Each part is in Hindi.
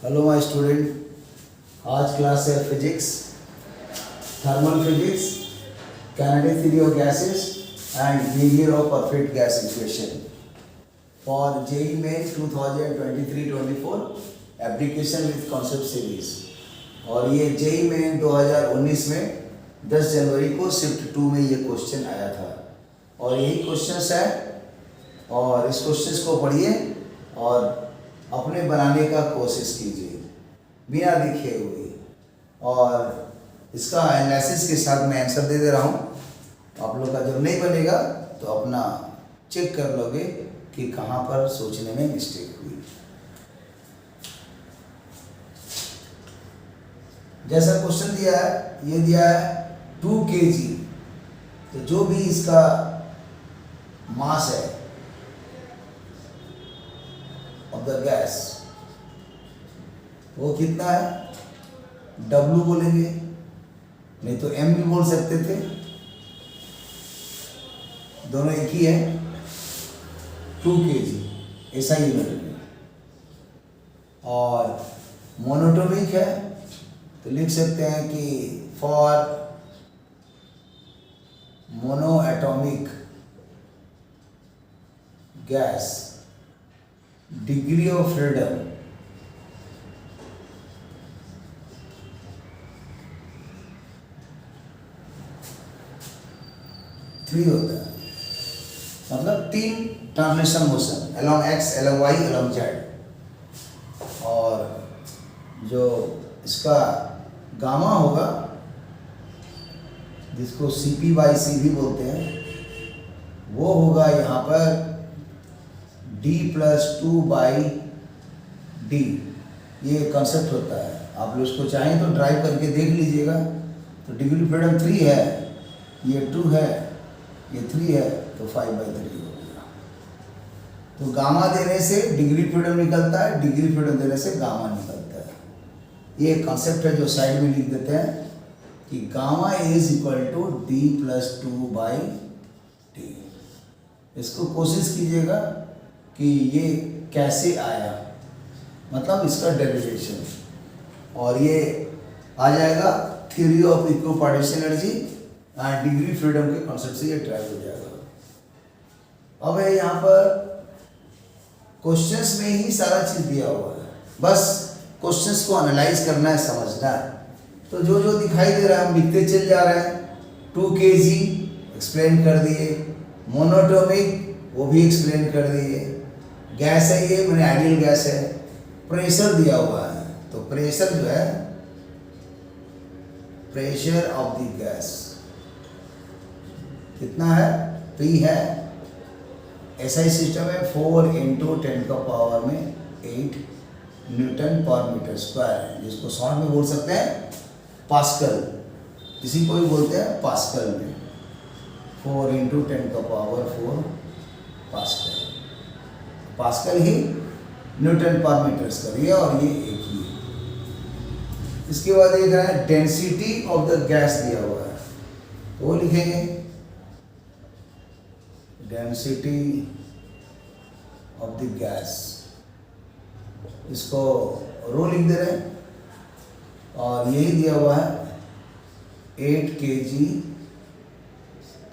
हेलो माय स्टूडेंट, आज क्लास है physics, thermal physics, kinetic theory of gases and behaviour of perfect gas equation for JEE mains 2023-24 application with concept series. और ये जेईई मेन 2019 में 10 जनवरी को शिफ्ट 2 में ये क्वेश्चन आया था और यही क्वेश्चंस है और इस क्वेश्चंस को पढ़िए और अपने बनाने का कोशिश कीजिए बिना दिखे हुए, और इसका एनालिसिस के साथ मैं आंसर दे रहा हूँ। आप लोग का जब नहीं बनेगा तो अपना चेक कर लोगे कि कहाँ पर सोचने में मिस्टेक हुई। जैसा क्वेश्चन दिया है, ये दिया है 2 kg, तो जो भी इसका मास है ऑफ द गैस वो कितना है, W बोलेंगे, नहीं तो M भी बोल सकते थे, दोनों एक ही है। 2 kg ऐसा ही यूनिट, और मोनोटोमिक है तो लिख सकते हैं कि for monoatomic gas degree of freedom three होता है, मतलब 3 translation motion along X, along Y, along Z. और जो इसका गामा होगा, जिसको CP/C भी बोलते हैं, वो होगा यहाँ पर D+2/D। ये कंसेप्ट होता है, आप लोग इसको चाहें तो ड्राइव करके देख लीजिएगा। तो डिग्री फ्रीडम 3 है, ये 2 है, ये 3 है, तो 5/3 हो गया। तो गामा देने से डिग्री फ्रीडम निकलता है, डिग्री फ्रीडम देने से गामा निकलता है। ये कंसेप्ट है जो साइड में लिख देते हैं कि gamma is equal to D+2/D। इसको कोशिश कीजिएगा कि ये कैसे आया, मतलब इसका डेरिवेशन, और ये आ जाएगा theory of equipartition energy and degree freedom के कॉन्सेप्ट से ये ड्राइव हो जाएगा। अब है यहाँ पर क्वेश्चंस में ही सारा चीज दिया हुआ है, बस क्वेश्चंस को एनालाइज करना है, समझना है। तो जो जो दिखाई दे रहा है हम लिखते चल जा रहे हैं। 2 kg एक्सप्लेन कर दिए, मोनोटोमिक वो भी एक्सप्लेन कर दिए, गैस है ये, मैंने आइडियल गैस है, प्रेशर दिया हुआ है, तो प्रेशर जो है, प्रेशर ऑफ द गैस कितना है, P है। ऐसा ही सिस्टम है, 4 × 10⁻8 न्यूटन पर मीटर स्क्वायर है, जिसको शॉर्ट में बोल सकते हैं पास्कल, किसी को भी बोलते हैं पास्कल में। 4 × 10⁴ पास्कल, पास्कल ही न्यूटन पर मीटर स्क्वायर, ये और ये एक ही है। इसके बाद एक है डेंसिटी ऑफ द गैस दिया हुआ है, तो वो लिखेंगे डेंसिटी ऑफ द गैस, इसको रो लिख दे रहे हैं, और यही दिया हुआ है 8 kg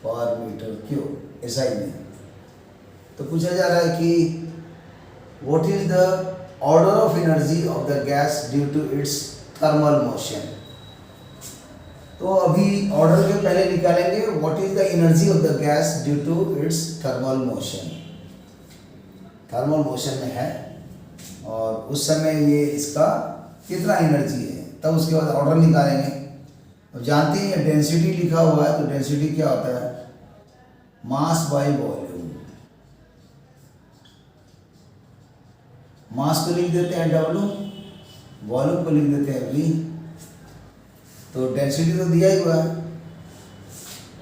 पर मीटर क्यूब SI में। तो पूछा जा रहा है कि what is the order of energy of the gas due to its thermal motion. तो अभी ऑर्डर के पहले निकालेंगे what is the energy of the gas due to its thermal motion. Thermal motion में है और उस समय ये इसका कितना एनर्जी है, तब उसके बाद ऑर्डर निकालेंगे। अब जानते हैं डेंसिटी लिखा हुआ है, तो डेंसिटी क्या होता है, मास बाय वॉल्यूम। मास को लिख देते हैं W, वॉल्यूम को लिख देते हैं V। तो डेंसिटी तो दिया ही हुआ है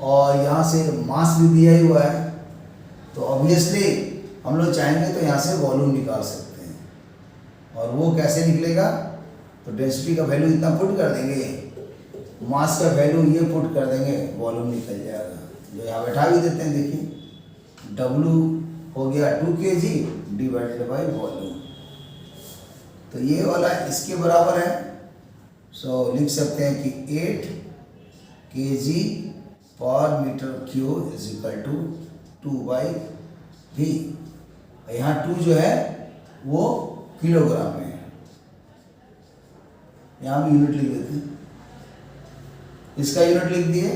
और यहाँ से मास भी दिया ही हुआ है, तो ऑब्वियसली हम लोग चाहेंगे तो यहाँ से वॉल्यूम निकाल सकते हैं। और वो कैसे निकलेगा, तो डेंसिटी का वैल्यू इतना पुट कर देंगे, मास का वैल्यू ये पुट कर देंगे, वॉल्यूम निकल जाएगा। जो यहाँ बैठा भी देते हैं, देखिए W हो गया 2 kg डिवाइडेड बाय वॉल्यूम। तो ये वाला इसके बराबर है, सो लिख सकते हैं कि 8 kg/m³ is equal to 2/v। यहाँ 2 जो है वो किलोग्राम में है, यहाँ भी यूनिट लिख देते हैं। इसका यूनिट लिख दिए,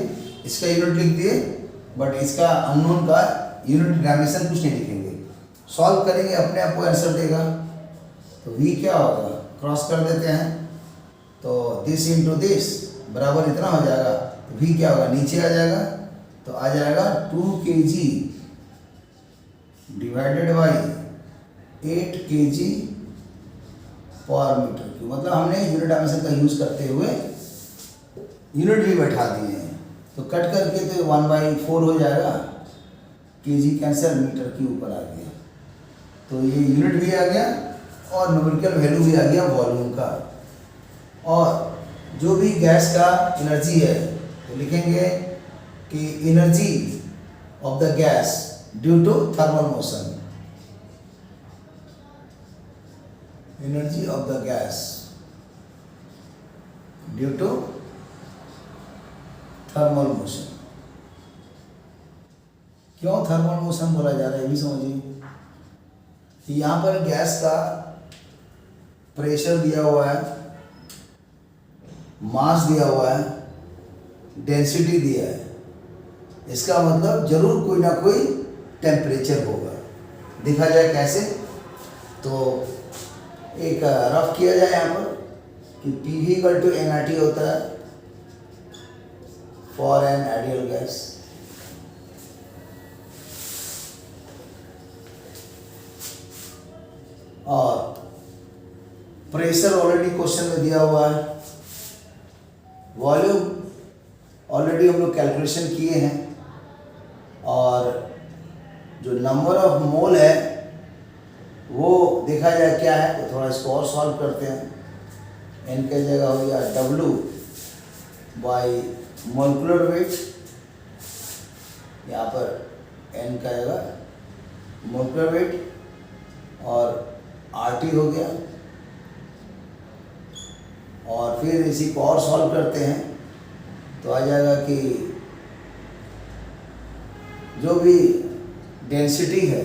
इसका यूनिट लिख दिए, बट इसका अननोन का यूनिट डायमेंशन कुछ नहीं लिखेंगे। सॉल्व करेंगे अपने आप को आंसर देगा। तो v क्या होगा, क्रॉस कर देते हैं, तो दिस इंटू दिस बराबर इतना हो जाएगा। तो v क्या होगा, नीचे आ जाएगा, तो आ जाएगा 2 kg डिवाइडेड बाई 8 kg/m³। मतलब हमने यूनिट डायमेंशन का यूज करते हुए यूनिट भी बैठा दिए हैं। तो कट करके तो 1/4 हो जाएगा, kg कैंसर, मीटर के ऊपर आ गया। तो ये यूनिट भी आ गया और न्यूमेरिकल वैल्यू भी आ गया वॉल्यूम का। और जो भी गैस का एनर्जी है तो लिखेंगे कि energy of the gas due to thermal motion, energy of the gas due to thermal motion. क्यों थर्मल मोशन बोला जा रहा है ये भी समझिए। यहाँ पर गैस का प्रेशर दिया हुआ है, मास दिया हुआ है, डेंसिटी दिया है, इसका मतलब जरूर कोई ना कोई टेम्परेचर होगा। देखा जाए कैसे, तो एक रफ किया जाए यहाँ पर कि PV = nRT होता है फॉर एन आइडियल गैस। और प्रेशर ऑलरेडी क्वेश्चन में दिया हुआ है, वॉल्यूम ऑलरेडी हम लोग कैलकुलेशन किए हैं, और जो नंबर ऑफ मोल है वो देखा जाए क्या है। तो थोड़ा इसको और सॉल्व करते हैं। n की जगह हो गया W/मोलिकुलर वेट, यहाँ पर n का जगह मोलिकुलर वेट, और RT हो गया। और फिर इसी को और सॉल्व करते हैं तो आ जाएगा कि जो भी डेंसिटी है,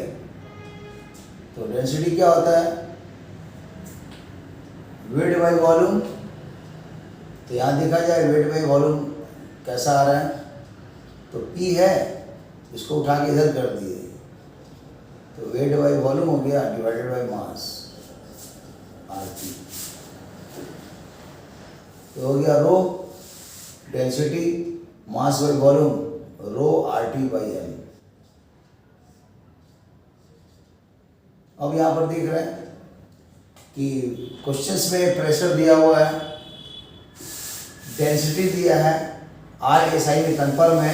तो डेंसिटी क्या होता है, वेट बाई वॉल्यूम। तो यहाँ देखा जाए वेट बाई वॉल्यूम कैसा आ रहा है, तो P है, इसको उठा के इधर कर दिए, तो वेट बाई वॉल्यूम हो गया डिवाइडेड बाई मास RT। तो हो गया rho density mass by volume rho RT/m। अब यहाँ पर देख रहे हैं कि क्वेश्चंस में प्रेशर दिया हुआ है, डेंसिटी दिया है, RSI में कंफर्म है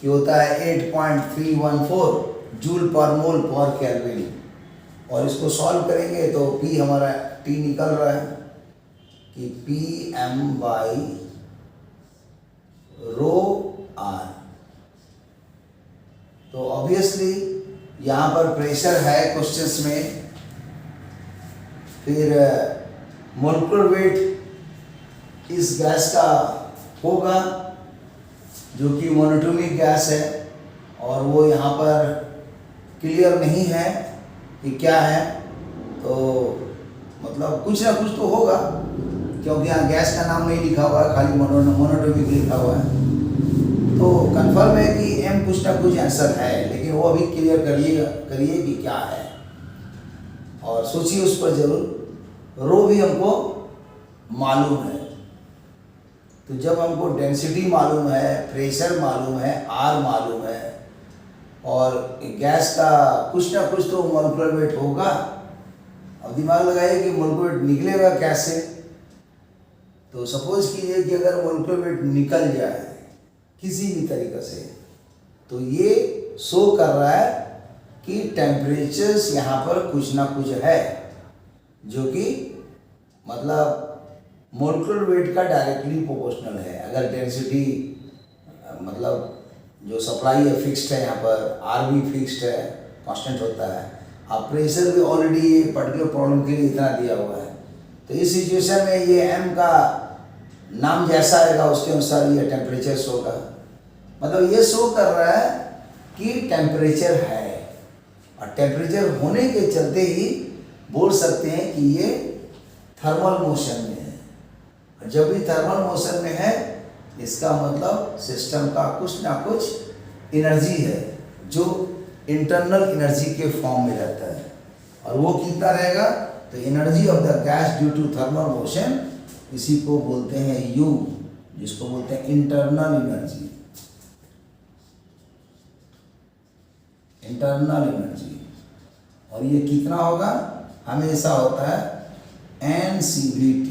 कि होता है 8.314 जूल पर मोल पर केल्विन। और इसको सॉल्व करेंगे तो P हमारा T निकल रहा है कि PM/ρR। तो ऑब्वियसली यहाँ पर प्रेशर है क्वेश्चंस में, फिर मोलिकुलर वेट इस गैस का होगा जो कि मोनोटोमिक गैस है, और वो यहाँ पर क्लियर नहीं है कि क्या है। तो मतलब कुछ ना कुछ तो होगा, क्योंकि यहाँ गैस का नाम नहीं लिखा हुआ है, खाली मोनोटोमिक लिखा हुआ है। तो कंफर्म है कि M कुछ ना कुछ आंसर है, लेकिन वो अभी क्लियर करिए कि क्या है, और सोचिए उस पर जरूर। रो भी हमको मालूम है, तो जब हमको डेंसिटी मालूम है, प्रेशर मालूम है, R मालूम है, और गैस का कुछ ना कुछ तो मोलिकुलर वेट होगा। अब दिमाग लगाइए कि मोलिकुलर वेट निकलेगा कैसे। तो सपोज कीजिए कि अगर मोलिकुलर वेट निकल जाए किसी भी तरीके से, तो ये शो कर रहा है कि टेम्परेचर्स यहाँ पर कुछ ना कुछ है, जो कि मतलब मोलिकुलर वेट का डायरेक्टली प्रोपोर्शनल है। अगर डेंसिटी मतलब जो सप्लाई है फिक्स्ड है, यहाँ पर R भी फिक्स्ड है, कांस्टेंट होता है। अब प्रेशर भी ऑलरेडी ये पर्टिकुलर प्रॉब्लम के लिए इतना दिया हुआ है, तो इस सिचुएशन में ये m का नाम जैसा आएगा उसके अनुसार ये टेम्परेचर शो का, मतलब ये शो कर रहा है कि टेम्परेचर है, और टेम्परेचर होने के चलते ही बोल सकते हैं कि ये थर्मल मोशन में है। और जब भी थर्मल मोशन में है इसका मतलब सिस्टम का कुछ ना कुछ एनर्जी है जो इंटरनल एनर्जी के फॉर्म में रहता है, और वो कितना रहेगा, तो energy of the gas due to thermal motion, इसी को बोलते हैं U, जिसको बोलते हैं इंटरनल एनर्जी। इंटरनल एनर्जी, और ये कितना होगा, हमेशा होता है NCVT।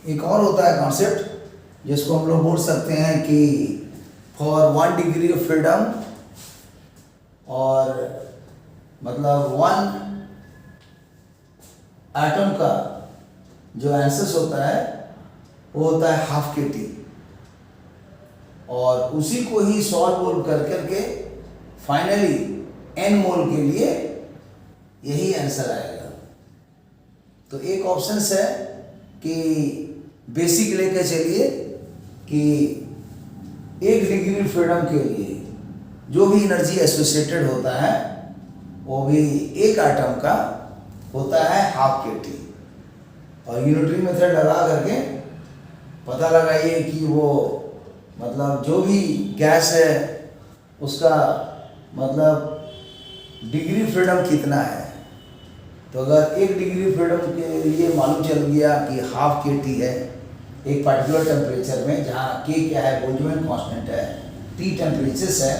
एक और होता है कॉन्सेप्ट जिसको हम लोग बोल सकते हैं कि फॉर 1 डिग्री ऑफ फ्रीडम, और मतलब 1 एटम का जो आंसर्स होता है वो होता है ½ kT, और उसी को ही सॉल्व कर करके फाइनली n मोल के लिए यही आंसर आएगा। तो एक ऑप्शन है कि बेसिक लेके चलिए कि 1 डिग्री फ्रीडम के लिए जो भी एनर्जी एसोसिएटेड होता है वो भी एक एटम का होता है ½ kT, और यूनिटरी मेथड लगा करके पता लगाइए कि वो मतलब जो भी गैस है उसका मतलब डिग्री फ्रीडम कितना है। तो अगर 1 डिग्री फ्रीडम के लिए मालूम चल गया कि ½ kT है एक पर्टिकुलर टेम्परेचर में, जहाँ K क्या है, बोल्ट्जमैन कांस्टेंट है, T टेम्परेचर्स है,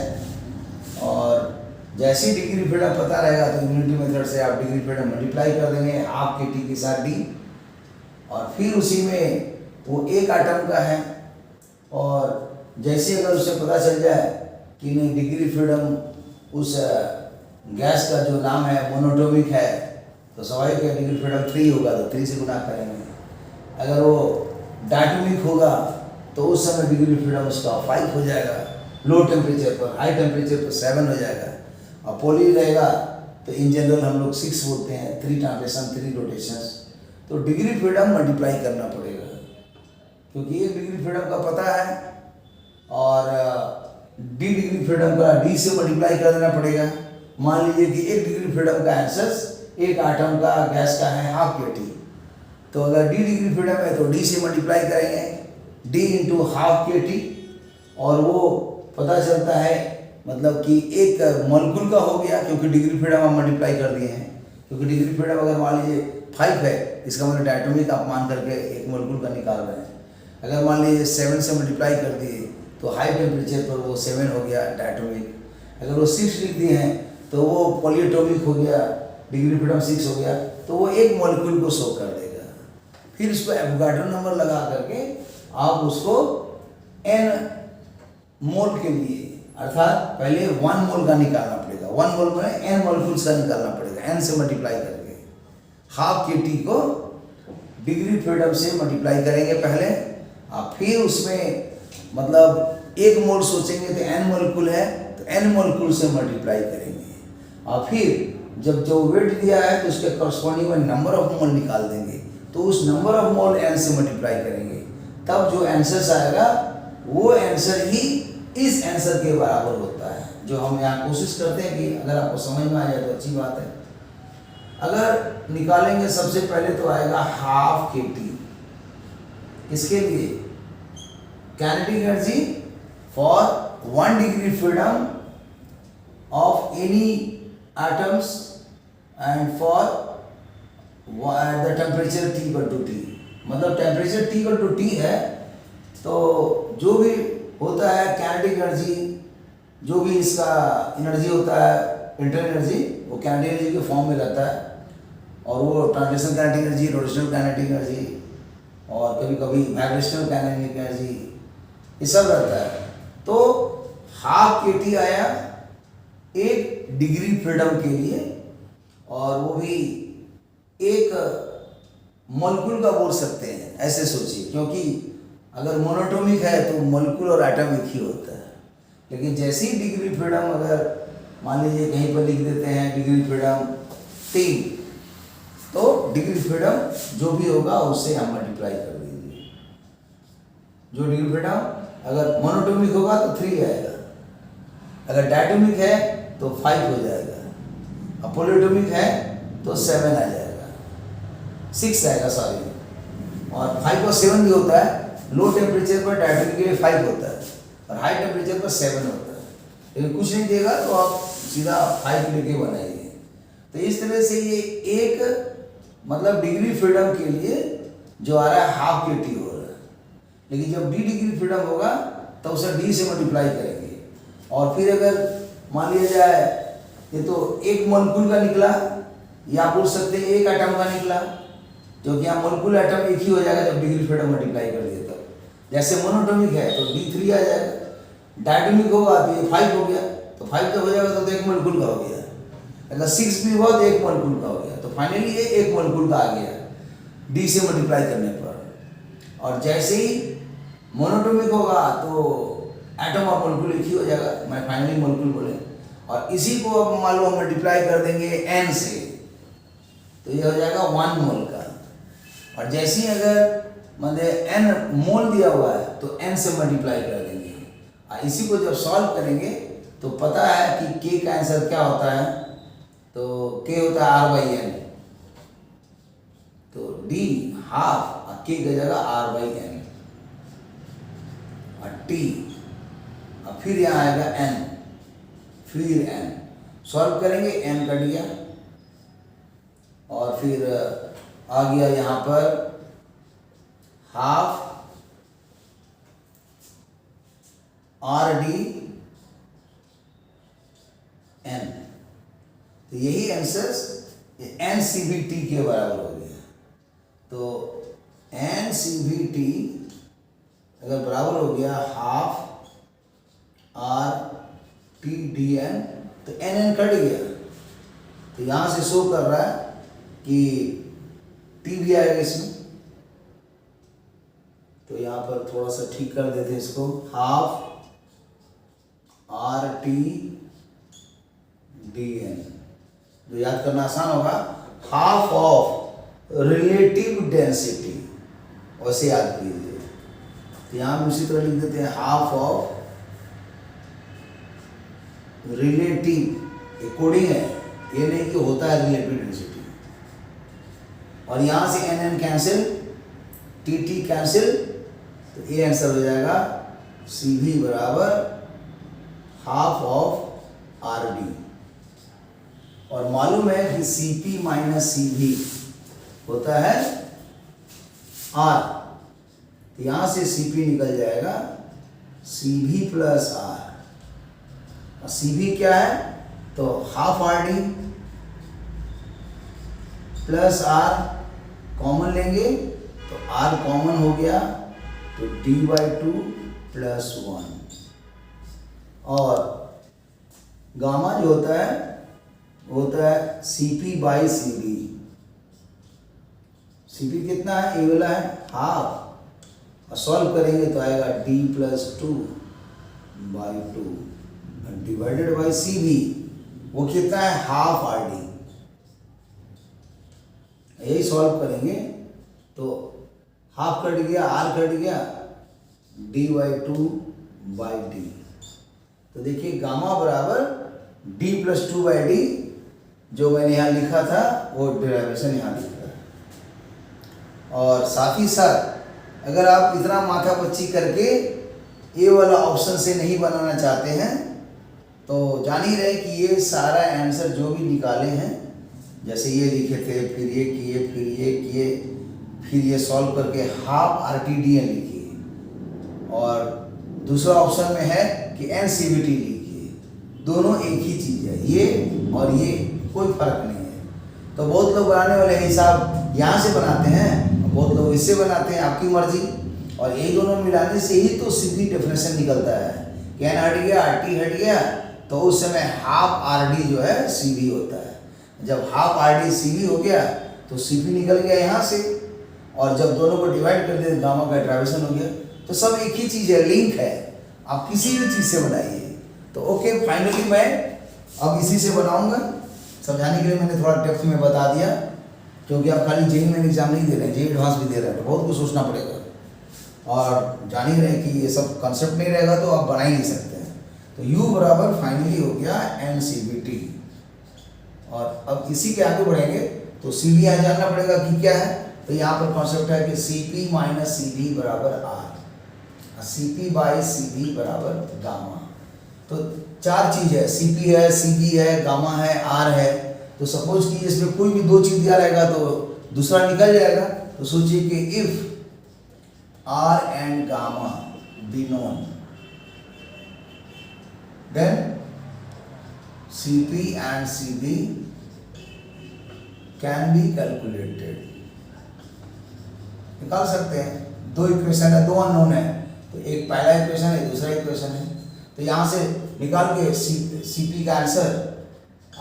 और जैसी डिग्री फ्रीडम पता रहेगा तो यूनिटी मेथड से आप डिग्री फ्रीडम मल्टीप्लाई कर देंगे ½ kT के साथ D, और फिर उसी में वो एक एटम का है, और जैसे अगर उसे पता चल जाए कि नहीं डिग्री फ्रीडम उस गैस का जो नाम है मोनोटोमिक है, तो स्वाभाविक है डिग्री फ्रीडम 3 होगा तो 3 से गुना करेंगे। अगर वो डायटोमिक होगा तो उस समय डिग्री फ्रीडम उसका 5 हो जाएगा लो टेम्परेचर पर, हाई टेम्परेचर पर 7 हो जाएगा, और पोली रहेगा तो इन जनरल हम लोग 6 बोलते हैं, 3 ट्रांसलेशन 3 रोटेशंस। तो डिग्री फ्रीडम मल्टीप्लाई करना पड़ेगा, क्योंकि 1 डिग्री फ्रीडम का पता है, और D डिग्री फ्रीडम का D से मल्टीप्लाई कर देना पड़ेगा। मान लीजिए कि 1 डिग्री फ्रीडम का आंसर एक एटम का गैस का है ½ kT, तो अगर D डिग्री फ्रीडम है तो D से मल्टीप्लाई करेंगे, D इंटू ½ kT, और वो पता चलता है मतलब कि एक मॉलिक्यूल का हो गया, क्योंकि डिग्री फ्रीडम हम मल्टीप्लाई कर दिए हैं। क्योंकि डिग्री फ्रीडम अगर मान लीजिए 5 है, इसका मतलब डायटोमिक आप मान करके एक मॉलिक्यूल का निकाल रहे हैं। अगर मान लीजिए 7 से मल्टीप्लाई कर दिए तो हाई टेम्परेचर पर वो 7 हो गया डायटोमिक। अगर वो 6 लिख दिए हैं तो वो पॉलीएटॉमिक हो गया, डिग्री फ्रीडम 6 हो गया, तो वो एक मॉलिक्यूल को शो कर देगा। फिर इसको एवोगाड्रो नंबर लगा करके आप उसको n मोल के लिए, अर्थात पहले 1 मोल का निकालना पड़ेगा, 1 मोल में n मॉलिक्यूल्स का निकालना पड़ेगा, n से मल्टीप्लाई करके। ½ kT को डिग्री फ्रीडम से मल्टीप्लाई करेंगे पहले, और फिर उसमें मतलब 1 मोल सोचेंगे तो n मॉलिक्यूल है तो n मॉलिक्यूल से मल्टीप्लाई करेंगे, और फिर जब जो वेट दिया है तो उसके करस्पॉन्डिंग में नंबर ऑफ मोल निकाल देंगे, तो उस नंबर ऑफ मोल n से मल्टीप्लाई करेंगे, तब जो आंसर आएगा वो आंसर ही इस आंसर के बराबर होता है। जो हम यहाँ कोशिश करते हैं कि अगर आपको समझ में आ जाए तो अच्छी बात है। अगर निकालेंगे सबसे पहले तो आएगा ½ kT, इसके लिए kinetic energy for 1 degree freedom of any atoms and for the temperature T/T, मतलब टेम्परेचर T/T है तो जो भी होता है काइनेटिक एनर्जी, जो भी इसका एनर्जी होता है इंटरनल एनर्जी, वो काइनेटिक एनर्जी के फॉर्म में रहता है, और वो translational kinetic energy, rotational kinetic energy, और कभी कभी वाइब्रेशनल काइनेटिक एनर्जी, ये सब रहता है। तो ½ kT आया 1 डिग्री फ्रीडम के लिए, और वो भी एक मॉलिक्यूल का बोल सकते हैं, ऐसे सोचिए, क्योंकि अगर मोनोटोमिक है तो मॉलिक्यूल और एटम एक ही होता है। लेकिन जैसे ही डिग्री फ्रीडम अगर मान लीजिए कहीं पर लिख देते हैं डिग्री फ्रीडम 3, तो डिग्री फ्रीडम जो भी होगा उससे हम मल्टीप्लाई कर दीजिए। जो डिग्री फ्रीडम अगर मोनोटोमिक होगा तो 3 आएगा, अगर डायटोमिक है तो 5 हो जाएगा, अब पॉलीटोमिक है तो 7 आ जाएगा, 6 आएगा सॉरी। और 5 और 7 भी होता है, लो टेम्परेचर पर डायटोमिक के लिए 5 होता है और हाई टेम्परेचर पर 7 होता है। लेकिन कुछ नहीं देगा तो आप सीधा 5 लेके बनाइए। तो इस तरह से ये एक मतलब डिग्री फ्रीडम के लिए जो आ रहा है हाफ के टी हो रहा है, लेकिन जब डी डिग्री फ्रीडम होगा तो उसे डी से मल्टीप्लाई करेंगे। और फिर अगर मान लिया जाए ये तो एक मोलिक्यूल का निकला, या आप पूछ सकते हैं एक एटम का निकला, जो कि यहाँ मोलिक्यूल एटम एक ही हो जाएगा जब डिग्री फ्रीडम मल्टीप्लाई कर दिए तब। जैसे मोनोटोमिक है तो D3 आ जाएगा, डायटोमिक होगा तो ये 5 हो गया, तो 5 जब हो जाएगा तो एक मोलिक्यूल का हो गया, अगर 6 भी हुआ तो एक मोलिक्यूल का हो गया, तो फाइनली ये एक मोलिक्यूल का आ गया डी से मल्टीप्लाई करने पर। और जैसे ही मोनोटोमिक होगा तो एटम और मोलिक्यूल एक ही हो जाएगा, मैं फाइनली मोलिक्यूल बोले। और इसी को अब मान लो हम मल्टीप्लाई कर देंगे n से, तो ये हो जाएगा 1 मोल का। और जैसे ही अगर मतलब n मोल दिया हुआ है तो n से मल्टीप्लाई कर देंगे। और इसी को जब सॉल्व करेंगे तो पता है कि k का आंसर क्या होता है, तो k होता है R/n, तो d हाफ और k की जगह R/n और t और फिर यहाँ आएगा n, फिर n सॉल्व करेंगे, n कट गया और फिर आ गया यहाँ पर हाफ R/d n, तो यही आंसर्स NCVT के बराबर हो गया। तो NCVT अगर बराबर हो गया हाफ RTDN, तो NN कट गया, तो यहाँ से शो कर रहा है कि T भी आएगा इसमें। तो यहाँ पर थोड़ा सा ठीक कर देते हैं इसको, हाफ RTDN, जो याद करना आसान होगा, हाफ ऑफ रिलेटिव डेंसिटी, वैसे याद कीजिए। तो यहाँ हम उसी तरह लिख देते हैं हाफ ऑफ रिलेटिव, ये कोडिंग है, ये नहीं कि होता है रिलेटिव डेंसिटी। और यहाँ से NN कैंसिल, TT कैंसिल, तो ये आंसर हो जाएगा CV बराबर हाफ ऑफ RD। और मालूम है कि CP माइनस CV होता है R, तो यहाँ से CP निकल जाएगा CV प्लस R। और CV क्या है, तो half RD plus R common लेंगे तो R कॉमन हो गया, तो D/2 प्लस 1। और गामा जो होता है वो होता है CP/CV। CP कितना है, ये वाला है हाफ, और सॉल्व करेंगे तो आएगा D+2/2 डिवाइडेड बाई CV, वो कितना है हाफ RD। यही सॉल्व करेंगे तो हाफ कट गया, R कट गया, D/2/D। तो देखिए गामा बराबर D+2/D, जो मैंने यहाँ लिखा था वो डेरिवेशन यहाँ लिखा है। और साथ ही साथ अगर आप इतना माथापच्ची करके ये वाला ऑप्शन से नहीं बनाना चाहते हैं तो जान ही रहे कि ये सारा आंसर जो भी निकाले हैं, जैसे ये लिखे थे, फिर ये किए, फिर ये किए, फिर ये सॉल्व करके हाफ RTDN लिखिए, और दूसरा ऑप्शन में है कि NCVT लिखिए। दोनों एक ही चीज़ है, ये और ये कोई फर्क नहीं है। तो बहुत लोग बनाने वाले हिसाब यहाँ से बनाते हैं, बहुत लोग इससे बनाते हैं, आपकी मर्जी। और यही दोनों मिलाने से ही तो सीधी डेफिनेशन निकलता है कि N हट गया, RT हट गया, तो उस समय हाफ RD जो है CV होता है। जब हाफ RD CV हो गया तो CP निकल गया यहाँ से, और जब दोनों को डिवाइड कर दिया गामा का डेरिवेशन हो गया। तो सब एक ही चीज़ है, लिंक है, आप किसी भी चीज़ से बनाइए। तो ओके, फाइनली मैं अब इसी से बनाऊंगा। समझाने के लिए मैंने थोड़ा डेप्थ में बता दिया। क्योंकि आप खाली जेई मेन एग्जाम नहीं दे रहे हैं, जेई एडवांस भी दे रहे हैं, तो बहुत कुछ सोचना पड़ेगा। और जान ही रहे हैं कि ये सब कंसेप्ट नहीं रहेगा तो आप बना ही नहीं सकते हैं। तो U बराबर फाइनली हो गया NCVT। और अब इसी के आगे बढ़ेंगे तो CV यहाँ जानना पड़ेगा कि क्या है। तो यहाँ पर कॉन्सेप्ट है कि CP माइनस CV बराबर R, CP बाई CV बराबर गामा। तो चार चीज है, CP है, CV है, गामा है, R है। तो सपोज कि इसमें कोई भी दो चीज दिया रहेगा तो दूसरा निकल जाएगा। तो सोचिए कि if R and gamma be known, then CP and CV can be calculated। निकाल सकते हैं। दो इक्वेशन है, दो अननोन है, तो एक पहला इक्वेशन है, दूसरा इक्वेशन है। तो यहाँ से निकाल के CP का आंसर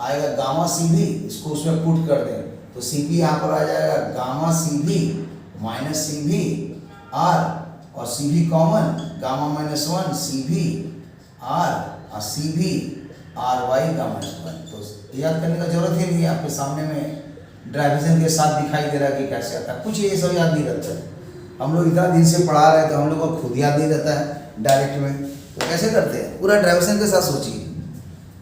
आएगा गामा CV, इसको उसमें पुट कर दें तो CP यहाँ पर आ जाएगा gamma CV minus CV R, और CV common, gamma minus 1 CV R और CV RY गामा 1। तो याद करने का जरूरत ही नहीं है, आपके सामने में ड्राइवेशन के साथ दिखाई दे रहा है कि कैसे आता है। कुछ ये सब याद नहीं रहता है, हम लोग इतना दिन से पढ़ा रहे हैं तो हम लोग को खुद याद नहीं रहता है डायरेक्ट में। तो कैसे करते हैं, पूरा ड्राइवेशन के साथ सोचिए,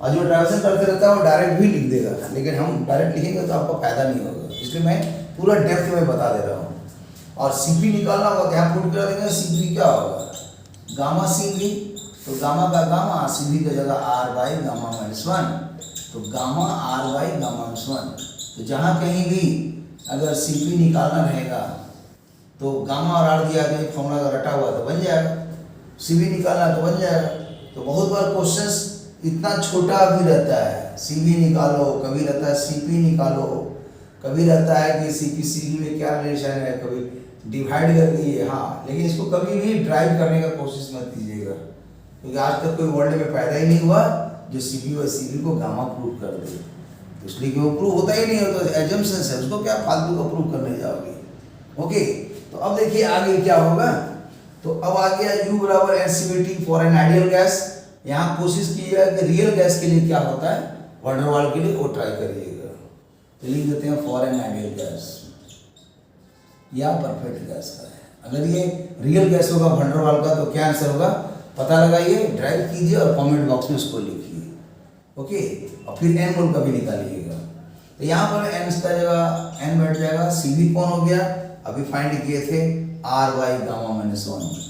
और जो ड्राइवेशन करते रहता है वो डायरेक्ट भी लिख देगा, लेकिन हम डायरेक्ट लिखेंगे तो आपको फायदा नहीं होगा, इसलिए मैं पूरा डेप्थ में बता दे रहा हूँ। और CP निकालना होगा, यहाँ पुट कर देंगे, CP क्या होगा गामा CV, तो गामा का गामा, CV की जगह R बाई गामा माइनस 1, तो gamma R by gamma minus 1। तो जहाँ कहीं भी अगर CP निकालना रहेगा तो गामा और R दिया गया फॉर्मूला का रटा हुआ तो बन जाएगा, CV निकालना तो बन जाएगा। तो बहुत बार क्वेश्चंस इतना छोटा भी रहता है, CV निकालो, कभी रहता है CP निकालो, कभी रहता है कि CP CV में क्या रिलेशन है, कभी डिवाइड कर दिए। हाँ, लेकिन इसको कभी भी ड्राइव करने का कोशिश मत कीजिएगा, क्योंकि आज तक कोई वर्ल्ड में पैदा ही नहीं हुआ जो CP और CV को गामा प्रूव कर दे। तो इसलिए कि वो प्रूव होता ही नहीं है, तो एजम्पशंस है, उसको क्या फालतू का प्रूव करने जाओगे। ओके, तो अब देखिए आगे क्या होगा। तो अब आ गया U बराबर NCVT for an ideal gas. यहाँ कोशिश कीजिएगा कि रियल गैस के लिए क्या होता है, वंडर वाल के लिए वो ट्राई करिएगा। तो लिख देते हैं फॉर एन आइडियल गैस या परफेक्ट गैस का है। अगर ये रियल गैस होगा वंडर वाल का तो क्या आंसर होगा पता लगाइए, ड्राइव कीजिए और कमेंट बॉक्स में उसको लिखिए। ओके, और फिर n मोल का भी निकालिएगा। तो यहाँ पर n का जगह n बैठ जाएगा, CV कौन हो गया अभी फाइंड किए थे R बाई गामा माइनस 1।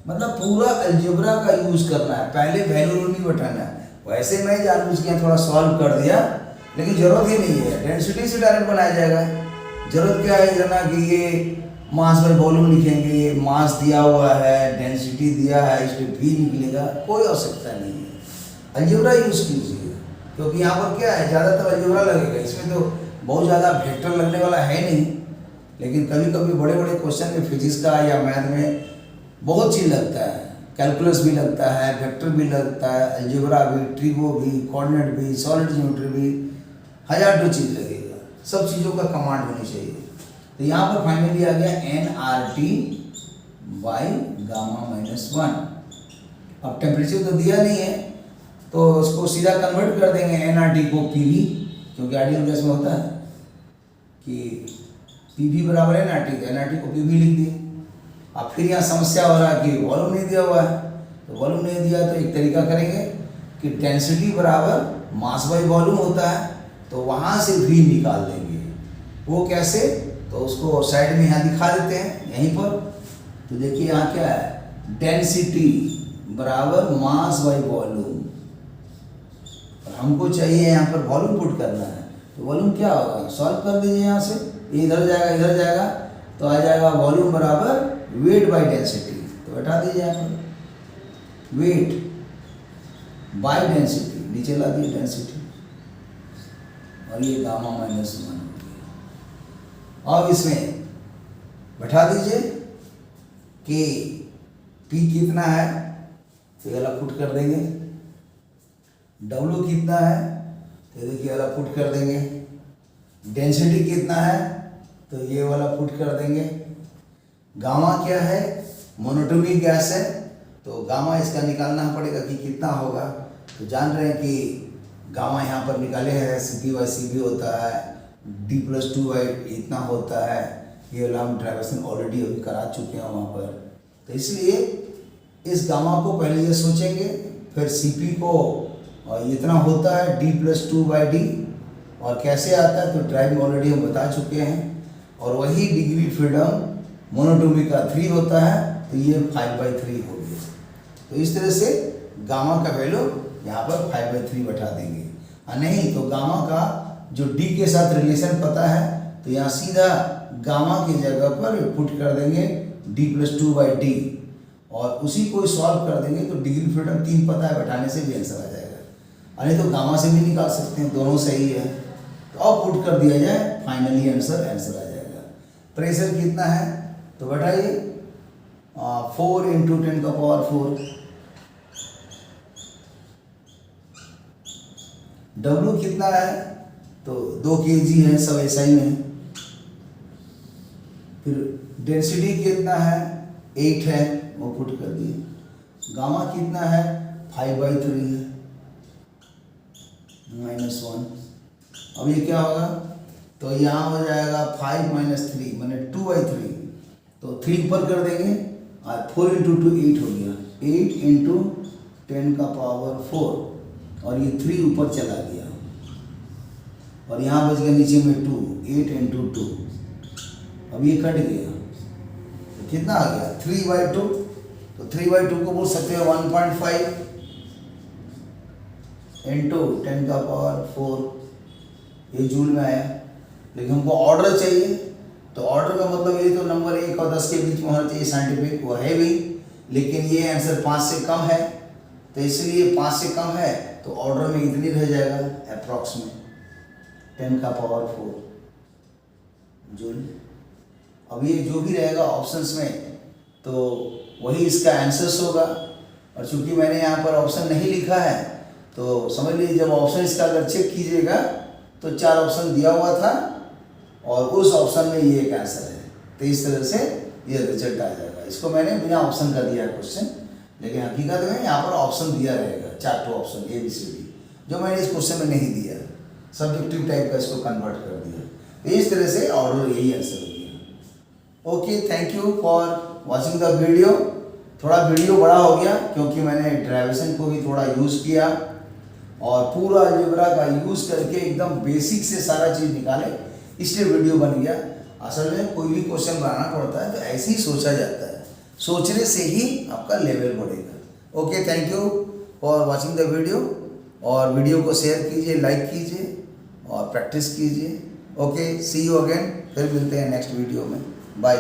मतलब पूरा अलजेब्रा का यूज करना है, पहले वैल्यू नहीं बैठाना है। वैसे मैं जानबूझ के थोड़ा सॉल्व कर दिया, लेकिन जरूरत ही नहीं है, डेंसिटी से डायरेक्ट बनाया जाएगा। जरूरत क्या है जना कि ये मास बाई वॉल्यूम लिखेंगे, मास दिया हुआ है, डेंसिटी दिया है, इसलिए भी निकलेगा, कोई आवश्यकता नहीं है। अलजेब्रा यूज कीजिए, क्योंकि यहाँ पर क्या है ज़्यादातर अलजेब्रा लगेगा, इसमें तो बहुत ज़्यादा वेक्टर लगने वाला है नहीं। लेकिन कभी कभी बड़े बड़े क्वेश्चन में फिजिक्स का या मैथ में बहुत चीज़ लगता है, कैलकुलस भी लगता है, वेक्टर भी लगता है, अलजेब्रा भी, ट्रिगो भी, कोऑर्डिनेट भी, सॉलिड ज्योमेट्री भी, हज़ार दो चीज़ लगेगा। सब चीज़ों का कमांड होनी चाहिए। तो यहाँ पर फाइनली आ गया nRT बाई गामा माइनस 1। अब टेम्परेचर तो दिया नहीं है तो उसको सीधा कन्वर्ट कर देंगे nRT को PV, क्योंकि आइडियल गैस में होता है कि PV बराबर nRT, तो nRT को PV लिख दिए। अब फिर यहाँ समस्या हो रहा है कि वॉल्यूम नहीं दिया हुआ है, तो वॉल्यूम नहीं दिया तो एक तरीका करेंगे कि डेंसिटी बराबर मास बाई वॉल्यूम होता है, तो वहाँ से V निकाल देंगे। वो कैसे, तो उसको साइड में यहाँ दिखा देते हैं यहीं पर। तो देखिए यहाँ क्या है, डेंसिटी बराबर मास बाई वॉल्यूम, और हमको चाहिए यहाँ पर वॉल्यूम पुट करना है। तो वॉल्यूम क्या होगा, सॉल्व कर दीजिए यहाँ से, ये इधर जाएगा इधर जाएगा, तो आ जाएगा वॉल्यूम बराबर वेट बाई डेंसिटी। तो हटा दीजिए यहाँ पर वेट बाई डेंसिटी, नीचे ला दिए डेंसिटी, और ये गामा माइनस 1। अब इसमें बैठा दीजिए कि P कितना है, तो वाला पुट कर देंगे, W कितना है तो देखिए वाला पुट कर देंगे, डेंसिटी कितना है तो ये वाला पुट कर देंगे, गामा क्या है मोनोटोनिक गैस है तो गामा इसका निकालना पड़ेगा कि कितना होगा। तो जान रहे हैं कि गामा यहाँ पर निकाले हैं CP बाई CV होता है d+2y इतना होता है, ये वाला हम डेरिवेशन ऑलरेडी अभी करा चुके हैं वहाँ पर। तो इसलिए इस गामा को पहले ये सोचेंगे, फिर CP को इतना होता है d+2/d, और कैसे आता है तो ड्राइव में ऑलरेडी हम बता चुके हैं। और वही डिग्री फ्रीडम मोनोटोमी का 3 होता है, तो ये 5/3 हो गया। तो इस तरह से गामा का वैल्यू यहाँ पर 5/3 बैठा देंगे। और नहीं तो गामा का जो d के साथ रिलेशन पता है, तो यहाँ सीधा गामा की जगह पर पुट कर देंगे d+2/d, और उसी को सॉल्व कर देंगे तो डिग्री फ्रीडम 3 पता है, बैठाने से भी आंसर आ जाएगा। और नहीं तो गामा से भी निकाल सकते हैं, दोनों सही है। तो अब पुट कर दिया जाए, फाइनली आंसर आ जाएगा। प्रेशर कितना है तो बैठाइए 4 × 10⁴। W कितना है तो 2 kg है, सब ऐसा ही है। फिर डेंसिटी कितना है 8 है, वो पुट कर दिए। गामा कितना है 5/3 है, -1। अब ये क्या होगा तो यहाँ हो जाएगा 5 - 3 माने 2/3, तो 3 ऊपर कर देंगे और 4 × 2 8 हो गया, 8 × 10⁴, और ये 3 ऊपर चला गया, और यहाँ बच गया नीचे में 2, 8 × 2। अब ये कट गया तो कितना आ गया 3/2, तो 3/2 को बोल सकते हैं 1.5 × 10⁴, ये जूल में आया। लेकिन हमको ऑर्डर चाहिए, तो ऑर्डर का मतलब ये तो नंबर 1 और 10 के बीच में होना चाहिए, साइंटिफिक वो है भी, लेकिन ये आंसर 5 से कम है, तो इसलिए 5 से कम है तो ऑर्डर में इतनी रह जाएगा अप्रॉक्सीमेट 10⁴ जूल। अब ये जो भी रहेगा ऑप्शंस में तो वही इसका आंसर्स होगा, और चूंकि मैंने यहाँ पर ऑप्शन नहीं लिखा है तो समझ लीजिए जब ऑप्शन इसका अगर चेक कीजिएगा तो 4 ऑप्शन दिया हुआ था और उस ऑप्शन में ये एक आंसर है, तो इस तरह से ये रिजल्ट आ जाएगा। इसको मैंने बिना ऑप्शन का दिया है क्वेश्चन, लेकिन हकीकत में यहाँ पर ऑप्शन दिया रहेगा 4 ऑप्शन ABCD, जो मैंने इस क्वेश्चन में नहीं दिया, सब्जेक्टिव टाइप का इसको कन्वर्ट कर दिया। तो इस तरह से ऑर्डर यही आंसर हो गया। Okay, thank you for watching the video. थोड़ा वीडियो बड़ा हो गया क्योंकि मैंने डेरिवेशन को भी थोड़ा यूज़ किया और पूरा अलजेब्रा का यूज़ करके एकदम बेसिक से सारा चीज़ निकाले, इसलिए वीडियो बन गया। असल में कोई भी क्वेश्चन बनाना पड़ता है तो ऐसे ही सोचा जाता है, सोचने से ही आपका लेवल बढ़ेगा। Okay, thank you for watching the video, और वीडियो को शेयर कीजिए, लाइक कीजिए और प्रैक्टिस कीजिए। ओके, सी यू अगेन, फिर मिलते हैं नेक्स्ट वीडियो में। बाय।